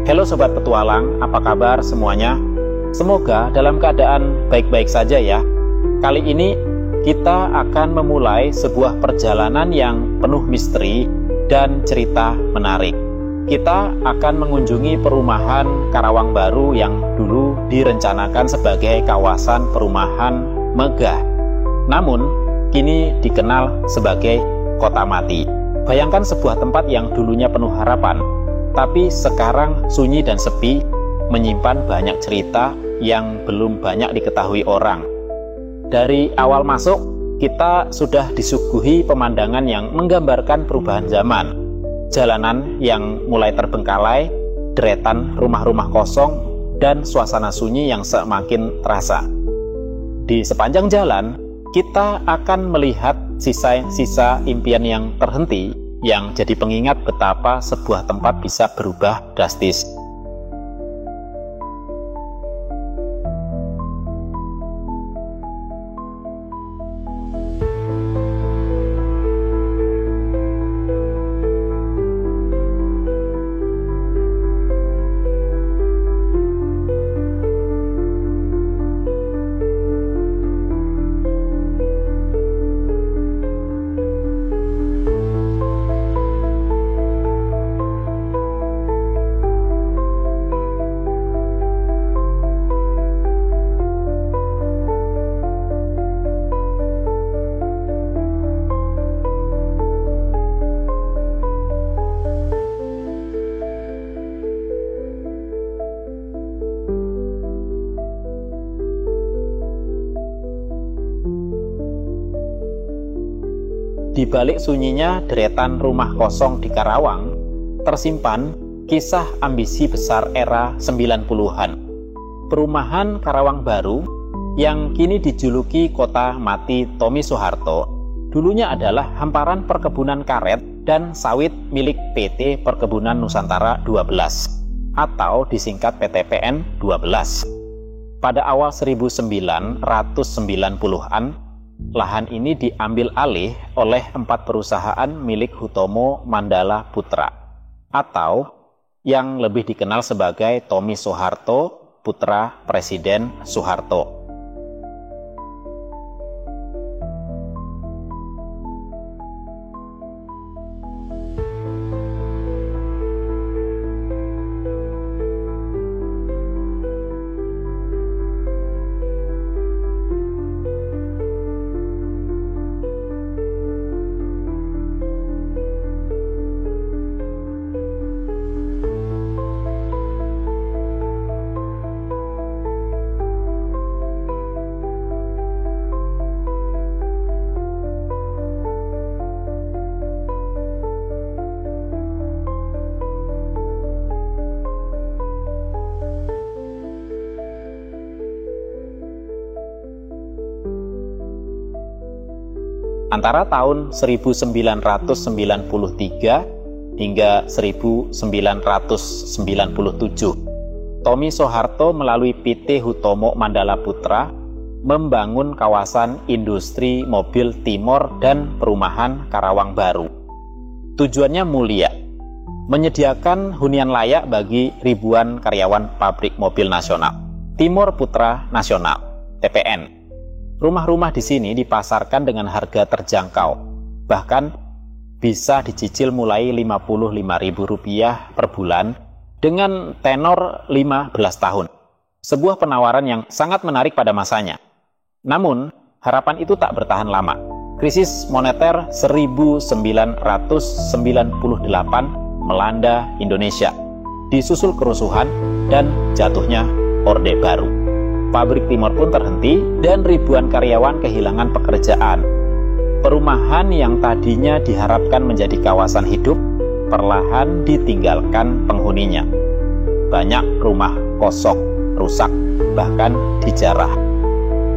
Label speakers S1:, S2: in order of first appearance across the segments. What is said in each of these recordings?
S1: Halo Sobat Petualang, apa kabar semuanya? Semoga dalam keadaan baik-baik saja ya. Kali ini kita akan memulai sebuah perjalanan yang penuh misteri dan cerita menarik. Kita akan mengunjungi perumahan Karawang Baru yang dulu direncanakan sebagai kawasan perumahan megah. Namun, kini dikenal sebagai kota mati. Bayangkan sebuah tempat yang dulunya penuh harapan, tapi sekarang sunyi dan sepi, menyimpan banyak cerita yang belum banyak diketahui orang. Dari awal masuk, kita sudah disuguhi pemandangan yang menggambarkan perubahan zaman. Jalanan yang mulai terbengkalai, deretan rumah-rumah kosong, dan suasana sunyi yang semakin terasa. Di sepanjang jalan, kita akan melihat sisa-sisa impian yang terhenti, yang jadi pengingat betapa sebuah tempat bisa berubah drastis. Di balik sunyinya deretan rumah kosong di Karawang, tersimpan kisah ambisi besar era 90-an. Perumahan Karawang Baru yang kini dijuluki kota mati Tommy Soeharto, dulunya adalah hamparan perkebunan karet dan sawit milik PT Perkebunan Nusantara 12 atau disingkat PTPN 12. Pada awal 1990-an, lahan ini diambil alih oleh 4 perusahaan milik Hutomo Mandala Putra atau yang lebih dikenal sebagai Tommy Soeharto, putra Presiden Soeharto. Antara tahun 1993 hingga 1997, Tommy Soeharto melalui PT Hutomo Mandala Putra membangun kawasan industri mobil Timor dan perumahan Karawang Baru. Tujuannya mulia, menyediakan hunian layak bagi ribuan karyawan pabrik mobil nasional, Timor Putra Nasional, TPN. Rumah-rumah di sini dipasarkan dengan harga terjangkau, bahkan bisa dicicil mulai Rp55.000 per bulan dengan tenor 15 tahun. Sebuah penawaran yang sangat menarik pada masanya. Namun, harapan itu tak bertahan lama. Krisis moneter 1998 melanda Indonesia, disusul kerusuhan dan jatuhnya Orde Baru. Pabrik Timor pun terhenti dan ribuan karyawan kehilangan pekerjaan. Perumahan yang tadinya diharapkan menjadi kawasan hidup perlahan ditinggalkan penghuninya. Banyak rumah kosong, rusak, bahkan dijarah.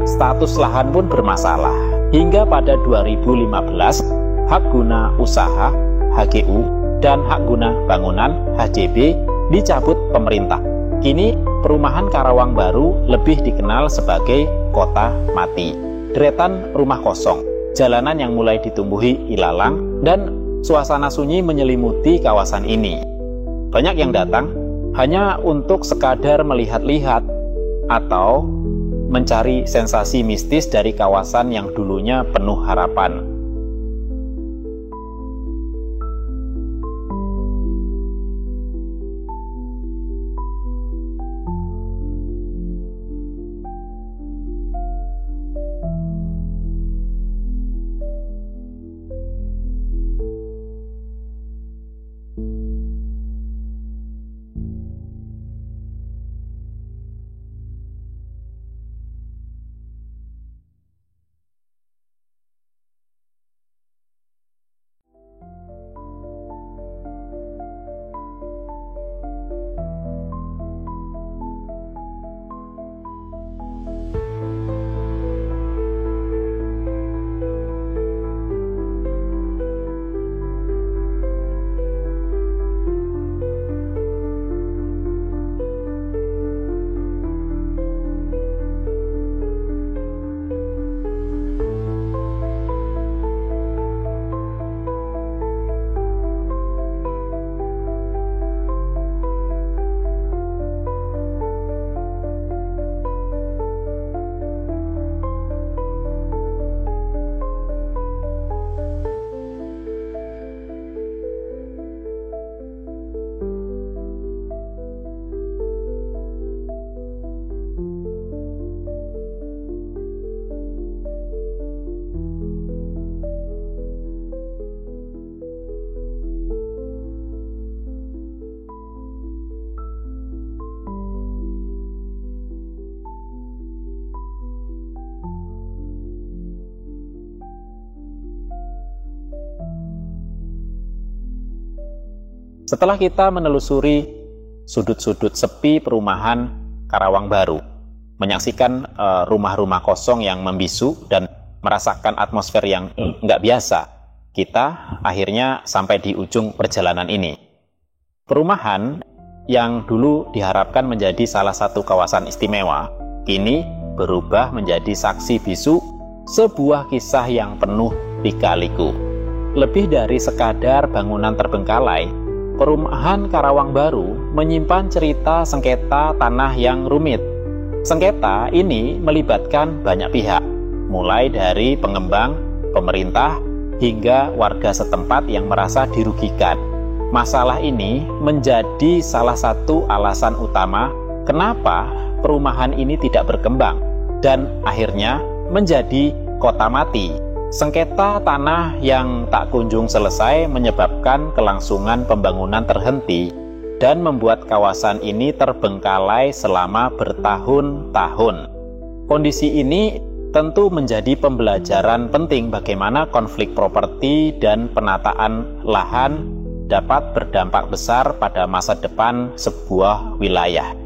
S1: Status lahan pun bermasalah. Hingga pada 2015, hak guna usaha HGU dan hak guna bangunan HGB dicabut pemerintah. Kini perumahan Karawang Baru lebih dikenal sebagai kota mati. Deretan rumah kosong, jalanan yang mulai ditumbuhi ilalang, dan suasana sunyi menyelimuti kawasan ini. Banyak yang datang hanya untuk sekadar melihat-lihat atau mencari sensasi mistis dari kawasan yang dulunya penuh harapan. Setelah kita menelusuri sudut-sudut sepi perumahan Karawang Baru, menyaksikan rumah-rumah kosong yang membisu dan merasakan atmosfer yang nggak biasa, kita akhirnya sampai di ujung perjalanan ini. Perumahan yang dulu diharapkan menjadi salah satu kawasan istimewa, kini berubah menjadi saksi bisu sebuah kisah yang penuh lika-liku. Lebih dari sekadar bangunan terbengkalai, perumahan Karawang Baru menyimpan cerita sengketa tanah yang rumit. Sengketa ini melibatkan banyak pihak, mulai dari pengembang, pemerintah, hingga warga setempat yang merasa dirugikan. Masalah ini menjadi salah satu alasan utama kenapa perumahan ini tidak berkembang dan akhirnya menjadi kota mati. Sengketa tanah yang tak kunjung selesai menyebabkan kelangsungan pembangunan terhenti dan membuat kawasan ini terbengkalai selama bertahun-tahun. Kondisi ini tentu menjadi pembelajaran penting bagaimana konflik properti dan penataan lahan dapat berdampak besar pada masa depan sebuah wilayah.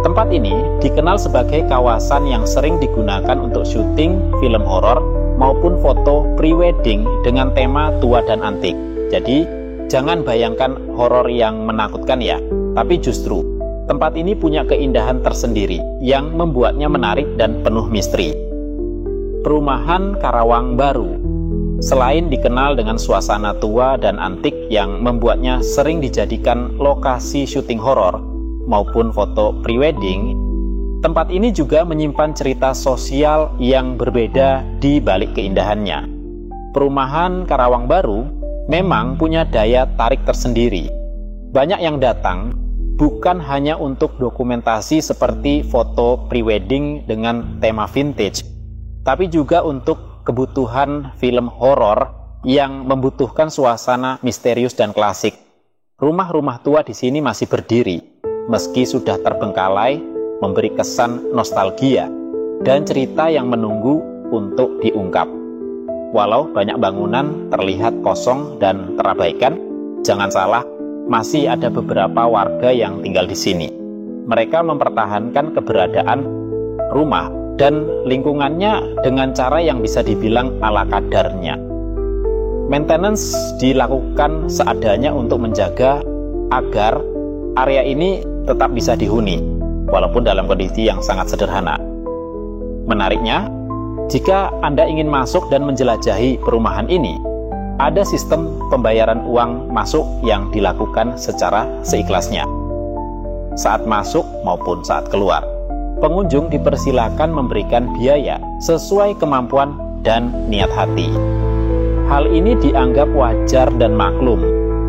S1: Tempat ini dikenal sebagai kawasan yang sering digunakan untuk syuting film horor maupun foto pre-wedding dengan tema tua dan antik. Jadi, jangan bayangkan horor yang menakutkan ya, tapi justru tempat ini punya keindahan tersendiri yang membuatnya menarik dan penuh misteri. Perumahan Karawang Baru selain dikenal dengan suasana tua dan antik yang membuatnya sering dijadikan lokasi syuting horor maupun foto pre-wedding, tempat ini juga menyimpan cerita sosial yang berbeda di balik keindahannya. Perumahan Karawang Baru memang punya daya tarik tersendiri. Banyak yang datang bukan hanya untuk dokumentasi seperti foto pre-wedding dengan tema vintage, tapi juga untuk kebutuhan film horor yang membutuhkan suasana misterius dan klasik. Rumah-rumah tua di sini masih berdiri, meski sudah terbengkalai, memberi kesan nostalgia dan cerita yang menunggu untuk diungkap. Walau banyak bangunan terlihat kosong dan terabaikan, jangan salah, masih ada beberapa warga yang tinggal di sini. Mereka mempertahankan keberadaan rumah dan lingkungannya dengan cara yang bisa dibilang ala kadarnya. Maintenance dilakukan seadanya untuk menjaga agar area ini tetap bisa dihuni, walaupun dalam kondisi yang sangat sederhana. Menariknya, jika Anda ingin masuk dan menjelajahi perumahan ini, ada sistem pembayaran uang masuk yang dilakukan secara seikhlasnya. Saat masuk maupun saat keluar, pengunjung dipersilakan memberikan biaya sesuai kemampuan dan niat hati. Hal ini dianggap wajar dan maklum,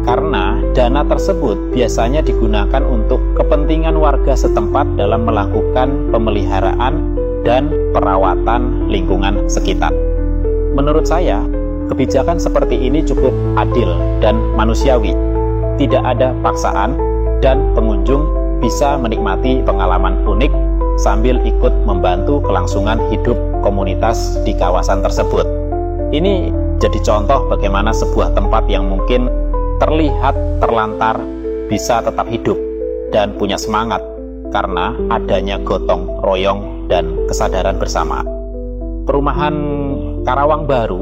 S1: karena dana tersebut biasanya digunakan untuk kepentingan warga setempat dalam melakukan pemeliharaan dan perawatan lingkungan sekitar. Menurut saya, kebijakan seperti ini cukup adil dan manusiawi. Tidak ada paksaan dan pengunjung bisa menikmati pengalaman unik sambil ikut membantu kelangsungan hidup komunitas di kawasan tersebut. Ini jadi contoh bagaimana sebuah tempat yang mungkin terlihat terlantar bisa tetap hidup dan punya semangat karena adanya gotong royong dan kesadaran bersama. Perumahan Karawang Baru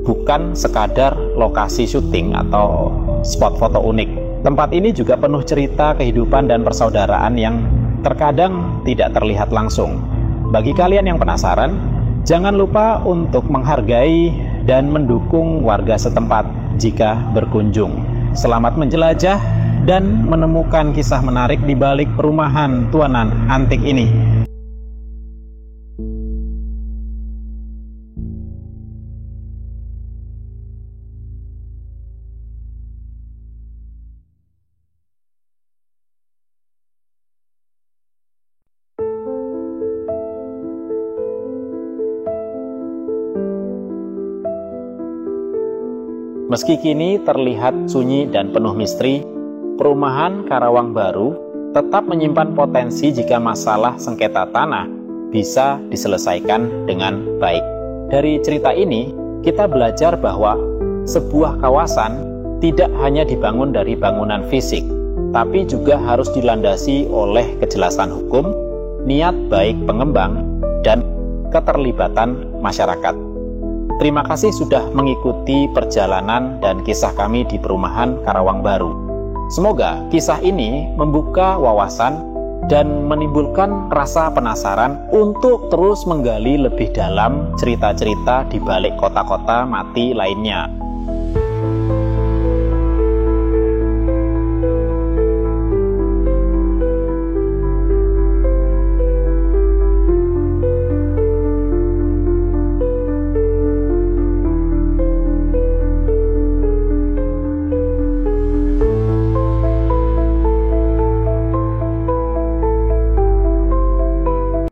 S1: bukan sekadar lokasi syuting atau spot foto unik. Tempat ini juga penuh cerita kehidupan dan persaudaraan yang terkadang tidak terlihat langsung. Bagi kalian yang penasaran, jangan lupa untuk menghargai dan mendukung warga setempat jika berkunjung. Selamat menjelajah dan menemukan kisah menarik di balik perumahan tuanan antik ini. Meski kini terlihat sunyi dan penuh misteri, perumahan Karawang Baru tetap menyimpan potensi jika masalah sengketa tanah bisa diselesaikan dengan baik. Dari cerita ini, kita belajar bahwa sebuah kawasan tidak hanya dibangun dari bangunan fisik, tapi juga harus dilandasi oleh kejelasan hukum, niat baik pengembang, dan keterlibatan masyarakat. Terima kasih sudah mengikuti perjalanan dan kisah kami di perumahan Karawang Baru. Semoga kisah ini membuka wawasan dan menimbulkan rasa penasaran untuk terus menggali lebih dalam cerita-cerita di balik kota-kota mati lainnya.